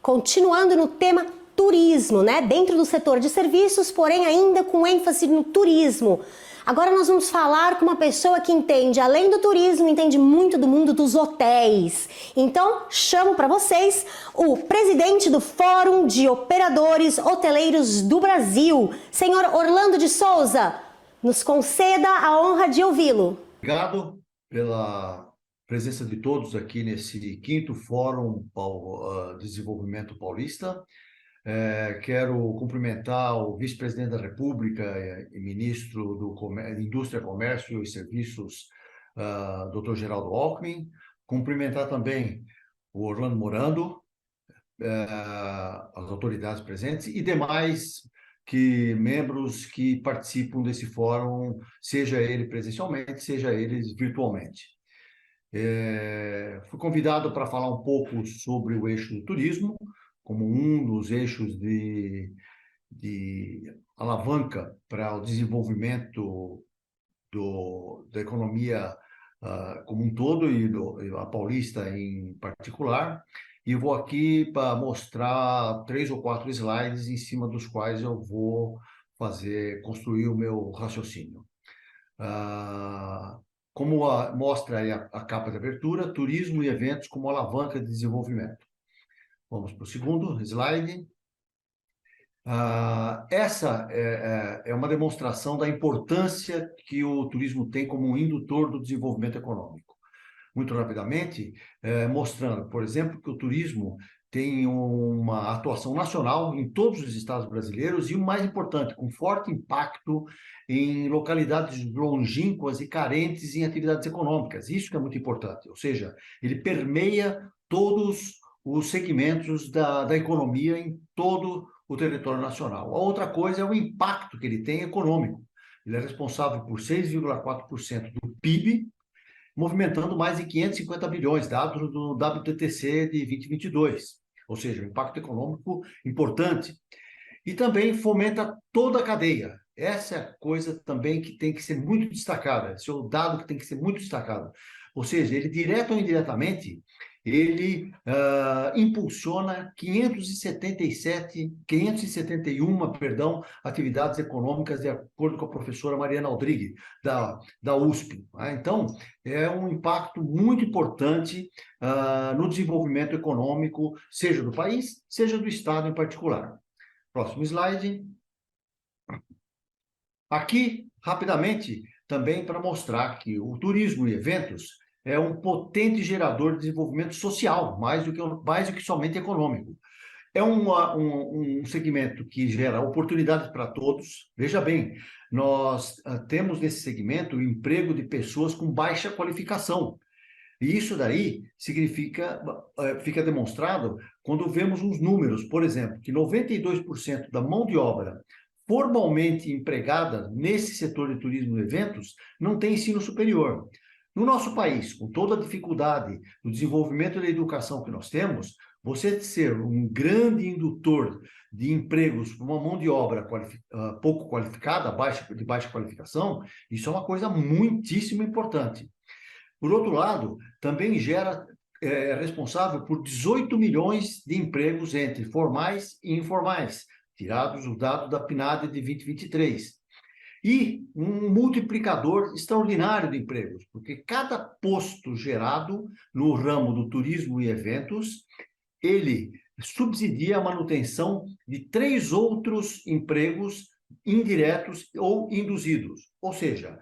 Continuando no tema turismo, né? Dentro do setor de serviços, porém ainda com ênfase no turismo. Agora nós vamos falar com uma pessoa que entende, além do turismo, entende muito do mundo dos hotéis. Então, chamo para vocês o presidente do Fórum de Operadores Hoteleiros do Brasil, senhor Orlando de Souza. Nos conceda a honra de ouvi-lo. Obrigado pela presença de todos aqui nesse quinto Fórum Desenvolvimento Paulista. Quero cumprimentar o vice-presidente da República e ministro da Indústria, Comércio e Serviços, Dr. Geraldo Alckmin. Cumprimentar também o Orlando Morando, as autoridades presentes e demais membros que participam desse fórum, seja ele presencialmente, seja eles virtualmente. Fui convidado para falar um pouco sobre o eixo do turismo, como um dos eixos de alavanca para o desenvolvimento da economia como um todo, e a paulista em particular. E vou aqui para mostrar 3 ou 4 slides em cima dos quais eu vou construir o meu raciocínio. Como mostra aí a capa de abertura, turismo e eventos como alavanca de desenvolvimento. Vamos para o segundo slide. Essa é uma demonstração da importância que o turismo tem como um indutor do desenvolvimento econômico. Muito rapidamente, mostrando, por exemplo, que o turismo tem uma atuação nacional em todos os estados brasileiros e, o mais importante, com forte impacto em localidades longínquas e carentes em atividades econômicas. Isso que é muito importante, ou seja, ele permeia todos os segmentos da economia em todo o território nacional. A outra coisa é o impacto que ele tem econômico. Ele é responsável por 6,4% do PIB, movimentando mais de 550 bilhões, dados do WTTC de 2022, ou seja, um impacto econômico importante. E também fomenta toda a cadeia. Essa é a coisa também que tem que ser muito destacada, esse é o dado que tem que ser muito destacado. Ou seja, ele, direto ou indiretamente, ele impulsiona 571 atividades econômicas, de acordo com a professora Mariana Aldrich, da USP. Então, é um impacto muito importante no desenvolvimento econômico, seja do país, seja do Estado em particular. Próximo slide. Aqui, rapidamente, também para mostrar que o turismo e eventos é um potente gerador de desenvolvimento social, mais do que somente econômico. É um segmento que gera oportunidades para todos. Veja bem, nós temos nesse segmento o emprego de pessoas com baixa qualificação. E isso daí fica demonstrado quando vemos os números, por exemplo, que 92% da mão de obra formalmente empregada nesse setor de turismo e eventos não tem ensino superior. No nosso país, com toda a dificuldade do desenvolvimento da educação que nós temos, você ser um grande indutor de empregos para uma mão de obra pouco qualificada, de baixa qualificação, isso é uma coisa muitíssimo importante. Por outro lado, também é responsável por 18 milhões de empregos entre formais e informais, tirados os dados da PNAD de 2023. E um multiplicador extraordinário de empregos, porque cada posto gerado no ramo do turismo e eventos, ele subsidia a manutenção de 3 outros empregos indiretos ou induzidos. Ou seja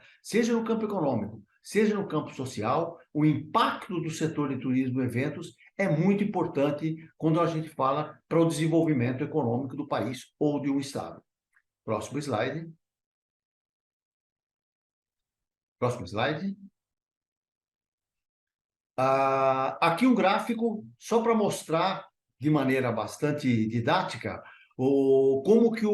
no campo econômico, seja no campo social, o impacto do setor de turismo e eventos é muito importante quando a gente fala para o desenvolvimento econômico do país ou de um estado. Próximo slide. Próximo slide. Aqui um gráfico só para mostrar de maneira bastante didática como que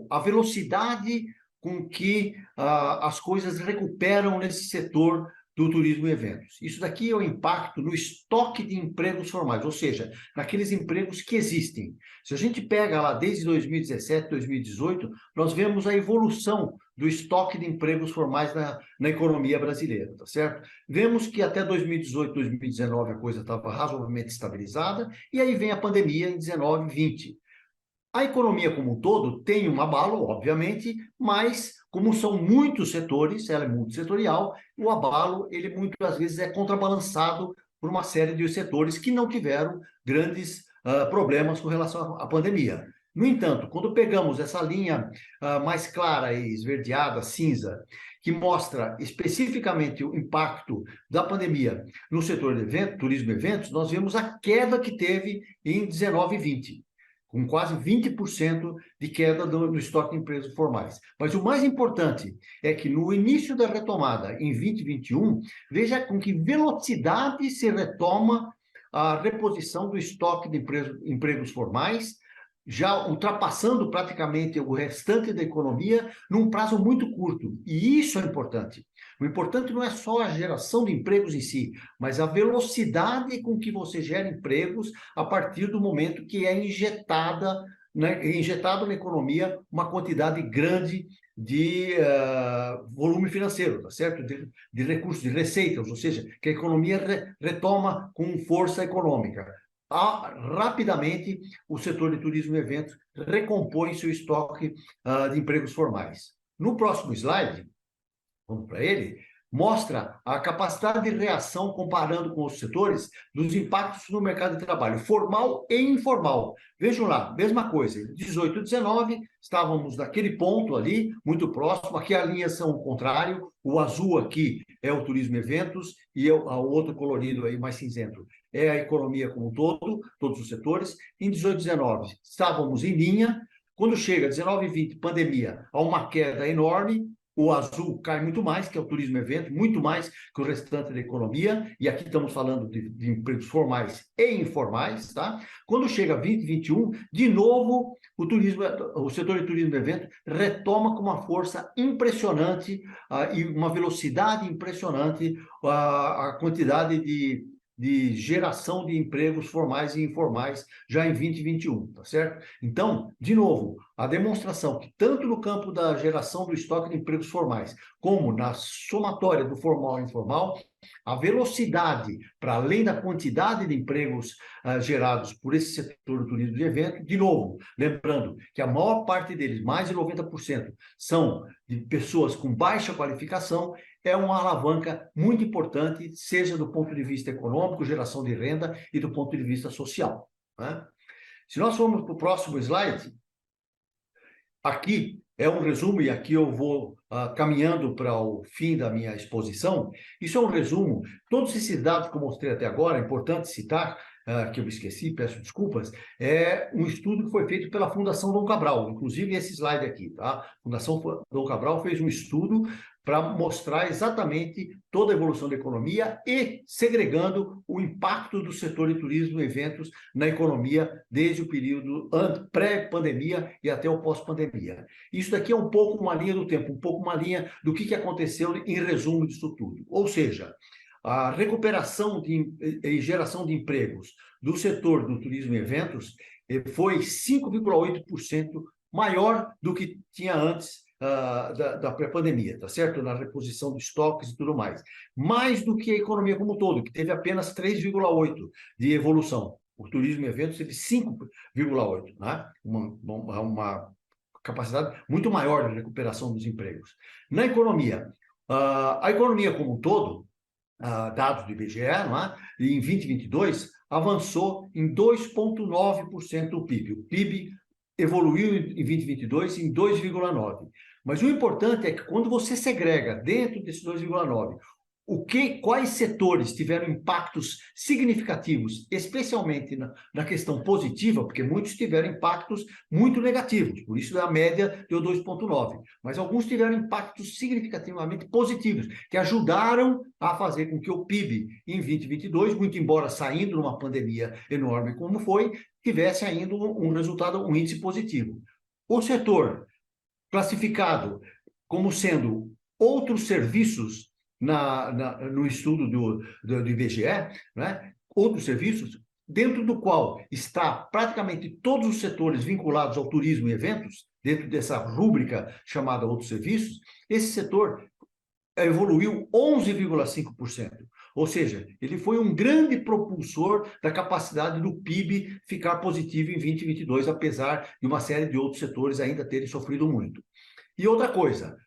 a velocidade com que as coisas recuperam nesse setor do turismo e eventos. Isso daqui é o impacto no estoque de empregos formais, ou seja, naqueles empregos que existem. Se a gente pega lá desde 2017, 2018, nós vemos a evolução do estoque de empregos formais na economia brasileira, tá certo? Vemos que até 2018, 2019 a coisa estava razoavelmente estabilizada, e aí vem a pandemia em 19, 20. A economia como um todo tem um abalo, obviamente, mas como são muitos setores, ela é multissetorial, o abalo, ele muitas vezes é contrabalançado por uma série de setores que não tiveram grandes problemas com relação à pandemia. No entanto, quando pegamos essa linha mais clara e esverdeada, cinza, que mostra especificamente o impacto da pandemia no setor de evento, turismo e eventos, nós vemos a queda que teve em 19 e 20. Com quase 20% de queda no estoque de empresas formais. Mas o mais importante é que no início da retomada, em 2021, veja com que velocidade se retoma a reposição do estoque de empregos formais, já ultrapassando praticamente o restante da economia num prazo muito curto. E isso é importante. O importante não é só a geração de empregos em si, mas a velocidade com que você gera empregos a partir do momento que é injetado na economia uma quantidade grande de volume financeiro, tá certo? De recursos, de receitas, ou seja, que a economia retoma com força econômica. Rapidamente, o setor de turismo e eventos recompõe seu estoque de empregos formais. No próximo slide, vamos para ele, mostra a capacidade de reação comparando com os setores dos impactos no mercado de trabalho, formal e informal. Vejam lá, mesma coisa, 18 e 19, estávamos naquele ponto ali, muito próximo, aqui a linha são o contrário, o azul aqui é o turismo e eventos, e o outro colorido aí, mais cinzento, é a economia como um todo, todos os setores. Em 18 e 19, estávamos em linha, quando chega 19 e 20, pandemia, há uma queda enorme, o azul cai muito mais, que é o turismo e evento, muito mais que o restante da economia, e aqui estamos falando de empregos formais e informais, tá? Quando chega 2021, de novo, o setor de turismo e evento retoma com uma força impressionante e uma velocidade impressionante a quantidade de geração de empregos formais e informais já em 2021, tá certo? Então, de novo, a demonstração que tanto no campo da geração do estoque de empregos formais, como na somatória do formal e informal, a velocidade, para além da quantidade de empregos gerados por esse setor do turismo de evento, de novo, lembrando que a maior parte deles, mais de 90%, são de pessoas com baixa qualificação, é uma alavanca muito importante, seja do ponto de vista econômico, geração de renda, e do ponto de vista social, né? Se nós formos para o próximo slide, aqui é um resumo, e aqui eu vou caminhando para o fim da minha exposição. Isso é um resumo. Todos esses dados que eu mostrei até agora, é importante citar, que eu me esqueci, peço desculpas, é um estudo que foi feito pela Fundação Dom Cabral, inclusive esse slide aqui, tá? A Fundação Dom Cabral fez um estudo para mostrar exatamente toda a evolução da economia e segregando o impacto do setor de turismo e eventos na economia desde o período pré-pandemia e até o pós-pandemia. Isso daqui é um pouco uma linha do tempo, um pouco uma linha do que aconteceu em resumo disso tudo. Ou seja, a recuperação e geração de empregos do setor do turismo e eventos foi 5,8% maior do que tinha antes da pré-pandemia, tá certo? Na reposição de estoques e tudo mais. Mais do que a economia como um todo, que teve apenas 3,8% de evolução. O turismo e eventos teve 5,8%, né? Uma capacidade muito maior de recuperação dos empregos. Na economia, a economia como um todo, dados do IBGE, não é? Em 2022, avançou em 2,9% do PIB. O PIB evoluiu em 2022 em 2,9%. Mas o importante é que quando você segrega dentro desse 2,9%, quais setores tiveram impactos significativos, especialmente na questão positiva, porque muitos tiveram impactos muito negativos, por isso a média deu 2,9%, mas alguns tiveram impactos significativamente positivos, que ajudaram a fazer com que o PIB em 2022, muito embora saindo numa pandemia enorme como foi, tivesse ainda um resultado, um índice positivo. O setor classificado como sendo outros serviços no estudo do IBGE, né? Outros serviços, dentro do qual está praticamente todos os setores vinculados ao turismo e eventos, dentro dessa rúbrica chamada outros serviços, esse setor evoluiu 11,5%. Ou seja, ele foi um grande propulsor da capacidade do PIB ficar positivo em 2022, apesar de uma série de outros setores ainda terem sofrido muito. E outra coisa,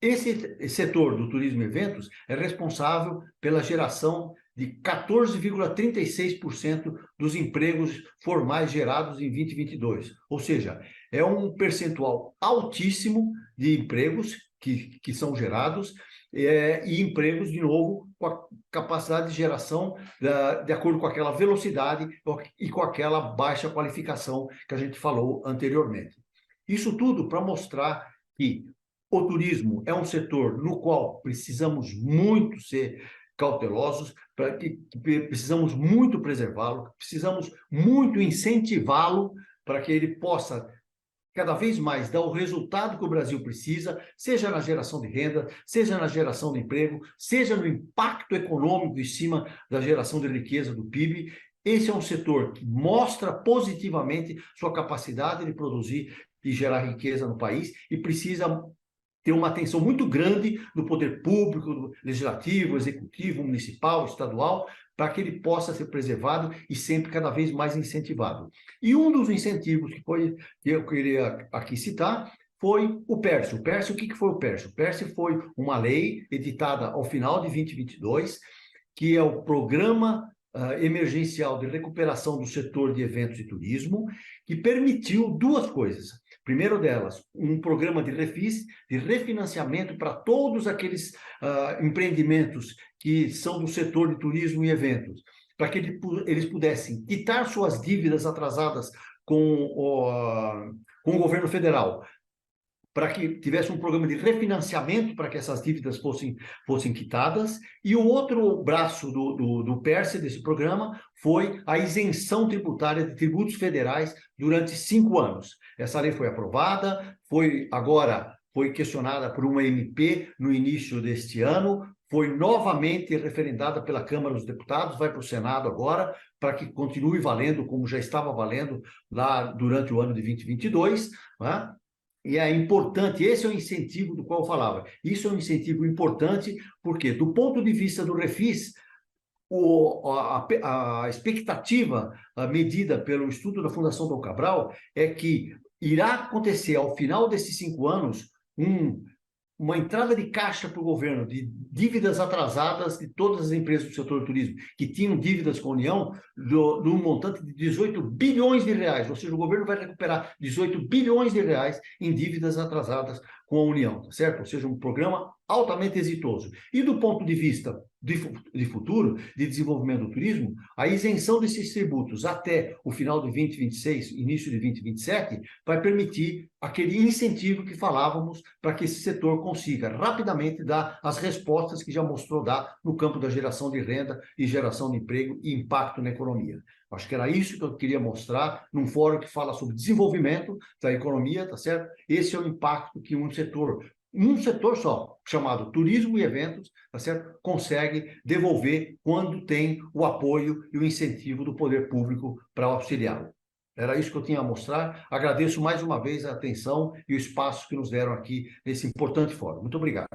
esse setor do turismo e eventos é responsável pela geração de 14,36% dos empregos formais gerados em 2022. Ou seja, é um percentual altíssimo de empregos que são gerados, e empregos, de novo, com a capacidade de geração de acordo com aquela velocidade e com aquela baixa qualificação que a gente falou anteriormente. Isso tudo para mostrar que o turismo é um setor no qual precisamos muito ser cautelosos, precisamos muito preservá-lo, precisamos muito incentivá-lo para que ele possa cada vez mais dar o resultado que o Brasil precisa, seja na geração de renda, seja na geração de emprego, seja no impacto econômico em cima da geração de riqueza do PIB. Esse é um setor que mostra positivamente sua capacidade de produzir e gerar riqueza no país e precisa ter uma atenção muito grande do poder público, legislativo, executivo, municipal, estadual, para que ele possa ser preservado e sempre cada vez mais incentivado. E um dos incentivos que eu queria aqui citar foi o PERSE. O PERSE, o que foi o PERSE? O PERSE foi uma lei editada ao final de 2022, que é o Programa Emergencial de Recuperação do Setor de Eventos e Turismo, que permitiu duas coisas. Primeiro delas, um programa de refis, de refinanciamento para todos aqueles empreendimentos que são do setor de turismo e eventos, para que eles pudessem quitar suas dívidas atrasadas com o governo federal, para que tivesse um programa de refinanciamento para que essas dívidas fossem quitadas, e o outro braço do PERSE, desse programa, foi a isenção tributária de tributos federais durante 5 anos. Essa lei foi aprovada, foi questionada por uma MP no início deste ano, foi novamente referendada pela Câmara dos Deputados, vai para o Senado agora, para que continue valendo como já estava valendo lá durante o ano de 2022, né? E é importante, esse é o incentivo do qual eu falava. Isso é um incentivo importante, porque, do ponto de vista do refis, a expectativa medida pelo estudo da Fundação Dom Cabral é que irá acontecer, ao final desses 5 anos, uma entrada de caixa para o governo de dívidas atrasadas de todas as empresas do setor do turismo, que tinham dívidas com a União, do montante de 18 bilhões de reais. Ou seja, o governo vai recuperar 18 bilhões de reais em dívidas atrasadas com a União, tá certo? Ou seja, um programa altamente exitoso. E do ponto de vista de futuro, de desenvolvimento do turismo, a isenção desses tributos até o final de 2026, início de 2027, vai permitir aquele incentivo que falávamos para que esse setor consiga rapidamente dar as respostas que já mostrou dar no campo da geração de renda e geração de emprego e impacto na economia. Acho que era isso que eu queria mostrar num fórum que fala sobre desenvolvimento da economia, tá certo? Esse é o impacto que um setor só, chamado turismo e eventos, tá certo? Consegue devolver quando tem o apoio e o incentivo do poder público para auxiliá-lo. Era isso que eu tinha a mostrar. Agradeço mais uma vez a atenção e o espaço que nos deram aqui nesse importante fórum. Muito obrigado.